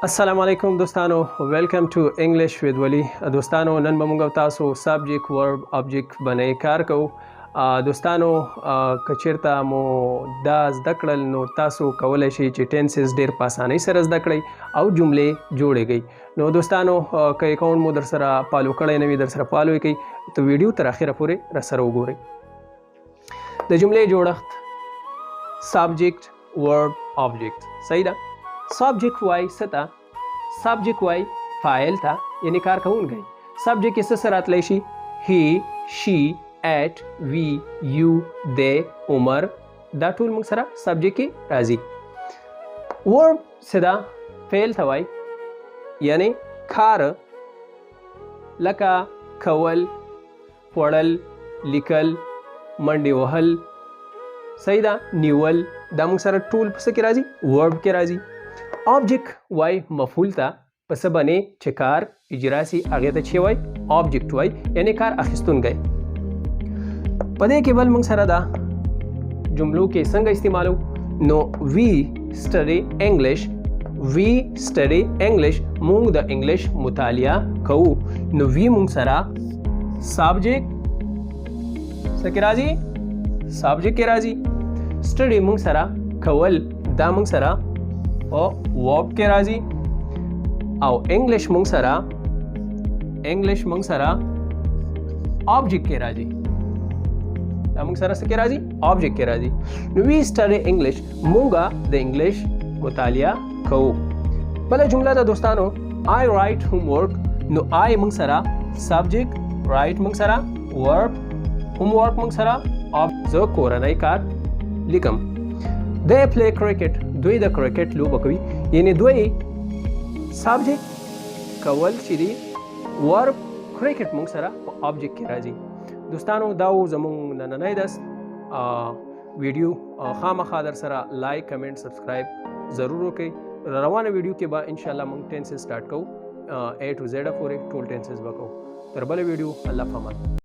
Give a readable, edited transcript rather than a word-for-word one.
السلام علیکم دوستانو، ویلکم ټو انګلیش وذ ولی. دوستانو نن به موږ تاسو سبجیکټ ورب آبجیکټ باندې کار کوو. دوستانو که چیرته مو دا زده کړل نو تاسو کولی شئ چې ټینسز ډیر په اسانۍ سره زده کړئ او جملې جوړې کړئ. نو دوستانو که اکاونټ مو در سره فالو کړی نه وي در سره فالو یې کړئ، ته ویډیو تر اخره پورې را سره وګورئ. د جملې جوړښت سبجیکټ ورب آبجیکټ صحیح ده. سبجیکټ وای ستا، سبجیکټ وای فاعل تا یعنی کار کوونکی. سبجیکټ یې څه سره راتلی شي؟ هی، شي، ایټ، وی، یو، دی، عمر، دا ټول موږ سره سبجیکټ کې راځي. ورب څه ده؟ فعل ته وای یعنی کار، لکه کول، خوړل، لیکل، منډې وهل صحیح ده، نیول، دا موږ سره ټول په څه کې راځي؟ ورب کې راځي. آبجیکټ وای مفعول ته په څه باندې چې کار اجرا سي هغې ته چې وای آبجیکټ وای یعنی کار اخیستونکی. په دې کې بل موږ سره دا جملو کې څنګه استعمالو؟ نو وی سټډي انګلیش، وی سټډي انګلیش، موږ د انګلیش مطالعه کوو. نو وی موږ سره سبجیکټ څه کې راځي؟ سبجیکټ کې راځي. سټډي موږ سره کول، دا موږ سره او ورب کې راځي. او انګلیش موږ سره آبجیکټ کې راځي. دا موږ سره څه کې راځي؟ آبجیکټ کې راځي. نو وی سټډي انګلیش، موږ د انګلیش مطالعه کوو. بله جمله ده دوستانو آی رایټ هوم ورک. نو آی موږ سره سبجیکټ، رایټ موږ سره ورب، هوم ورک موږ سره زه کورنۍ کار لیکم. دی پلی کرکټ، دوی د کرکټ لوبه کوي یعنی دوی سبجیکټ کول چې دی ورب کرکټ موږ سره په آبجیکټ کې راځي. دوستانو دا و زموږ نننی درس ویډیو. خامخا در سره لایک، کمنټ، سبسکرایب ضرور وکړئ. روانه ویډیو کې به انشاءالله موږ ټینسز سټارټ کوو، A to Z پورې ټول ټینسز به کوو. تر بله ویډیو الله پامان.